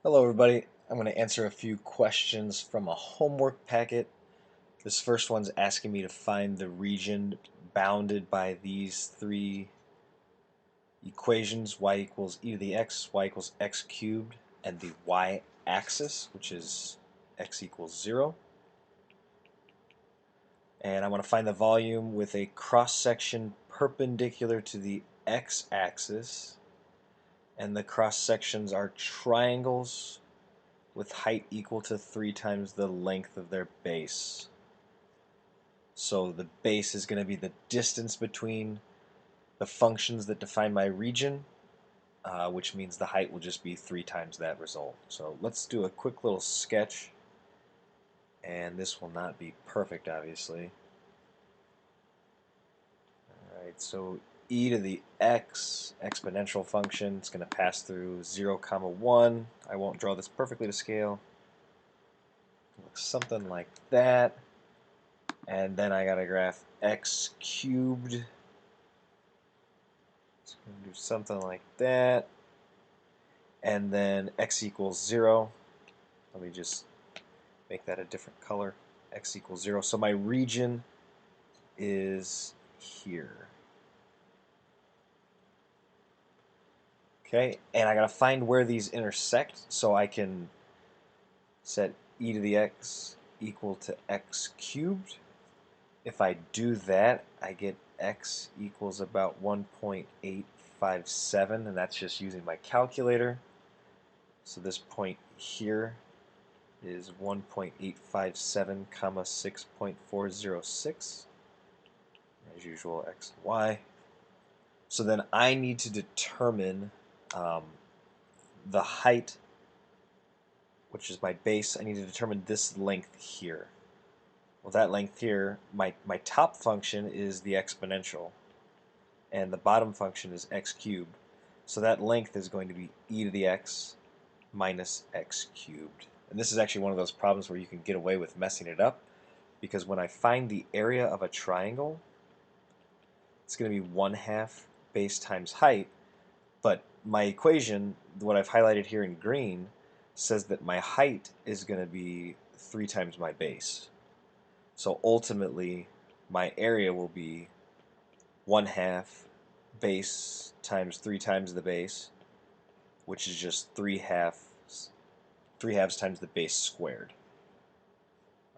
Hello everybody. I'm going to answer a few questions from a homework packet. This first one's asking me to find the region bounded by these three equations: y equals e to the x, y equals x cubed, and the y-axis, which is x equals 0. And I want to find the volume with a cross-section perpendicular to the x-axis, and the cross-sections are triangles with height equal to 3 times the length of their base. So the base is going to be the distance between the functions that define my region, which means the height will just be 3 times that result. So let's do a quick little sketch, and this will not be perfect, obviously. Alright, so e to the x exponential function, it's going to pass through 0, 1. I won't draw this perfectly to scale. Looks something like that. And then I got to graph x cubed. It's going to do something like that. And then x equals 0. Let me just make that a different color. X equals 0. So my region is here. Okay, and I got to find where these intersect so I can set e to the x equal to x cubed. If I do that, I get x equals about 1.857, and that's just using my calculator. So this point here is 1.857, comma 6.406. As usual, x and y. So then I need to determine the height, which is my base. I need to determine this length here. Well, that length here, my top function is the exponential, and the bottom function is x cubed. So that length is going to be e to the x minus x cubed. And this is actually one of those problems where you can get away with messing it up, because when I find the area of a triangle, it's going to be 1/2 base times height, but my equation, what I've highlighted here in green, says that my height is going to be 3 times my base. So ultimately, my area will be 1/2 base times 3 times the base, which is just 3/2 times the base squared.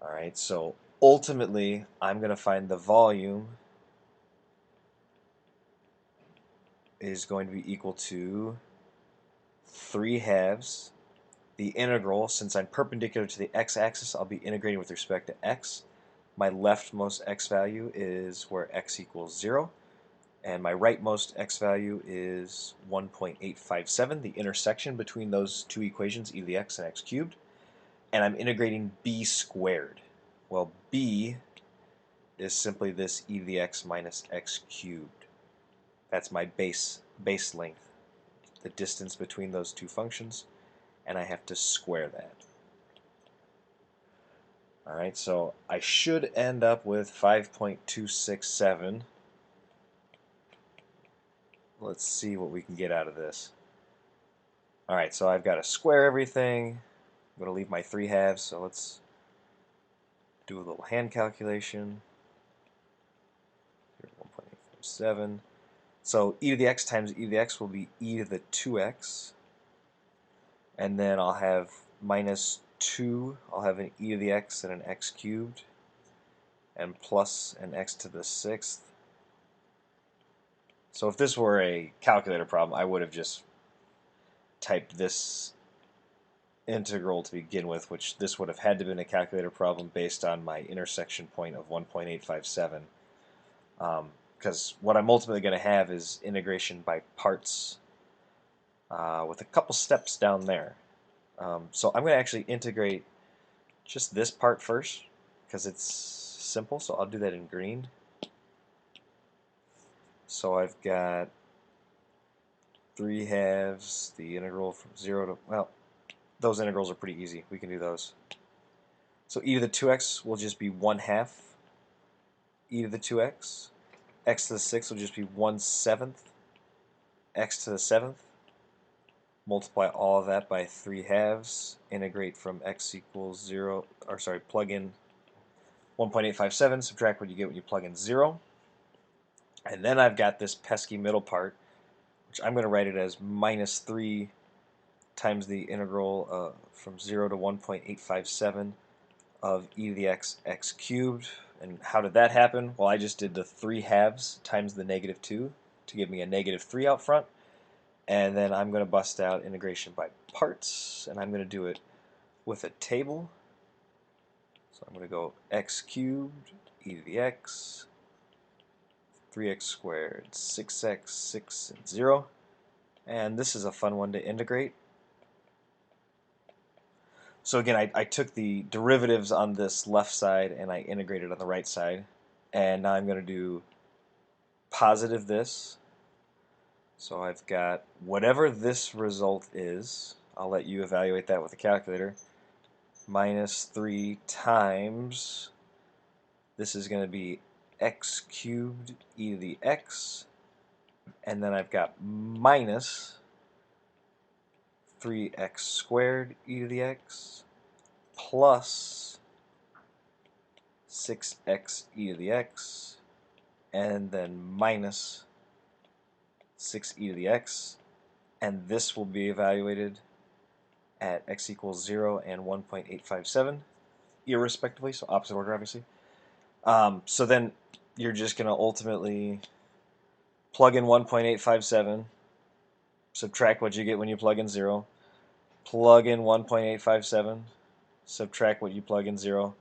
Alright, so ultimately, I'm going to find the volume is going to be equal to 3/2. The integral, since I'm perpendicular to the x-axis, I'll be integrating with respect to x. My leftmost x value is where x equals 0, and my rightmost x value is 1.857, the intersection between those two equations, e to the x and x cubed, and I'm integrating b squared. Well, b is simply this e to the x minus x cubed. That's my base length, the distance between those two functions, and I have to square that. Alright, so I should end up with 5.267. Let's see what we can get out of this. Alright, so I've got to square everything. I'm going to leave my 3/2, so let's do a little hand calculation. 1.857. So e to the x times e to the x will be e to the 2x. And then I'll have minus 2. I'll have an e to the x and an x cubed. And plus an x to the 6th. So if this were a calculator problem, I would have just typed this integral to begin with, which this would have had to have been a calculator problem based on my intersection point of 1.857. Because what I'm ultimately going to have is integration by parts with a couple steps down there. So I'm going to actually integrate just this part first because it's simple, so I'll do that in green. So I've got 3/2, the integral from 0 to, well, those integrals are pretty easy. We can do those. So e to the 2x will just be 1/2 e to the 2x. X to the 6th will just be 1/7 x to the 7th. multiply all of that by 3 halves, integrate from x equals 0, or sorry, plug in 1.857, subtract what you get when you plug in 0. And then I've got this pesky middle part, which I'm going to write it as minus 3 times the integral from 0 to 1.857 of e to the x cubed. And how did that happen? Well, I just did the 3 halves times the negative 2 to give me a negative 3 out front. And then I'm going to bust out integration by parts, and I'm going to do it with a table. So I'm going to go x cubed, e to the x, 3x squared, 6x, 6, and 0. And this is a fun one to integrate. So again, I took the derivatives on this left side and I integrated on the right side. And now I'm going to do positive this. So I've got whatever this result is, I'll let you evaluate that with a calculator, minus 3 times, this is going to be x cubed e to the x, and then I've got minus 3x squared e to the x plus 6x e to the x, and then minus 6e to the x, and this will be evaluated at x equals 0 and 1.857, irrespectively, so opposite order, obviously. So then you're just going to ultimately plug in 1.857, subtract what you get when you plug in 0, plug in 1.857, subtract what you plug in 0,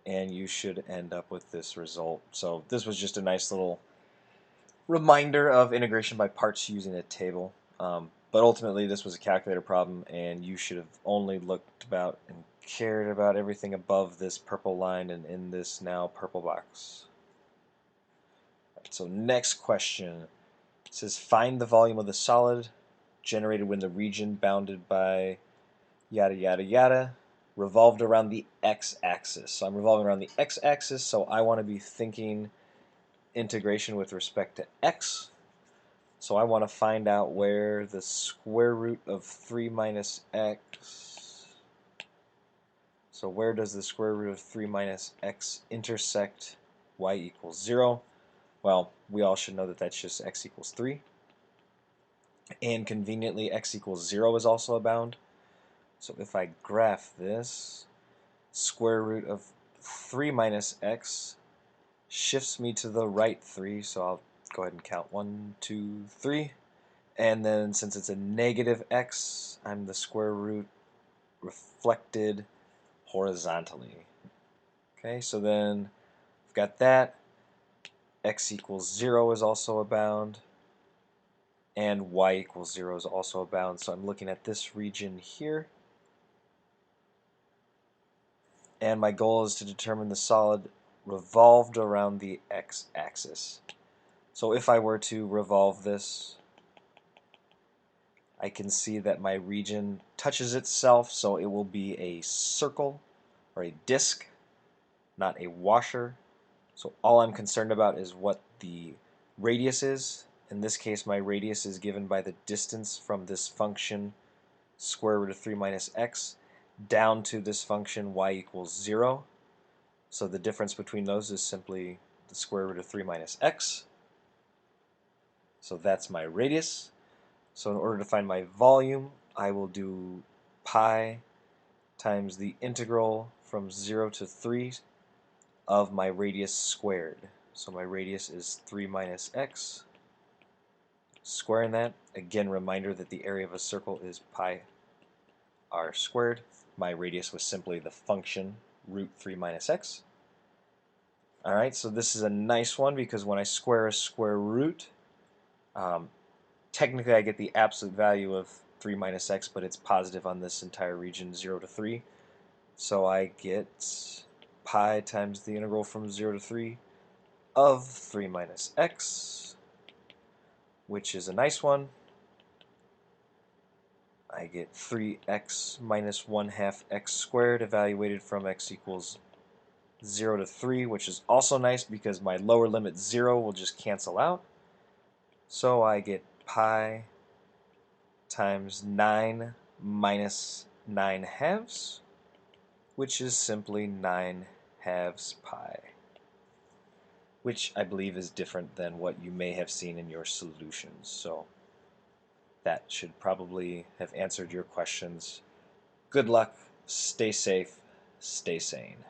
and you should end up with this result. So this was just a nice little reminder of integration by parts using a table. But ultimately this was a calculator problem, and you should have only looked about and cared about everything above this purple line and in this now purple box. So next question. It says find the volume of the solid generated when the region bounded by yada yada yada revolved around the x-axis. So I'm revolving around the x-axis, so I want to be thinking integration with respect to x. So I want to find out where the square root of 3 minus x, so where does the square root of 3 minus x intersect y equals 0? Well, we all should know that that's just x equals 3. And conveniently, x equals 0 is also a bound. So if I graph this, square root of 3 minus x shifts me to the right 3, so I'll go ahead and count 1, 2, 3. And then since it's a negative x, I'm the square root reflected horizontally. Okay, so then I've got that. X equals 0 is also a bound, and y equals 0 is also a bound. So I'm looking at this region here, and my goal is to determine the solid revolved around the x-axis. So if I were to revolve this, I can see that my region touches itself, so it will be a circle or a disk, not a washer. So all I'm concerned about is what the radius is. In this case, my radius is given by the distance from this function square root of 3 minus x down to this function y equals 0. So the difference between those is simply the square root of 3 minus x. So that's my radius. So in order to find my volume, I will do pi times the integral from 0 to 3 of my radius squared. So my radius is 3 minus x. Squaring that, again, reminder that the area of a circle is pi r squared. My radius was simply the function root 3 minus x. Alright, so this is a nice one because when I square a square root, technically I get the absolute value of 3 minus x, but it's positive on this entire region 0 to 3. So I get pi times the integral from 0 to 3 of 3 minus x, which is a nice one. I get 3x minus 1/2 x squared evaluated from x equals 0 to 3, which is also nice because my lower limit 0 will just cancel out. So I get pi times 9 minus 9 halves, which is simply 9 halves pi, which I believe is different than what you may have seen in your solutions. So that should probably have answered your questions. Good luck, stay safe, stay sane.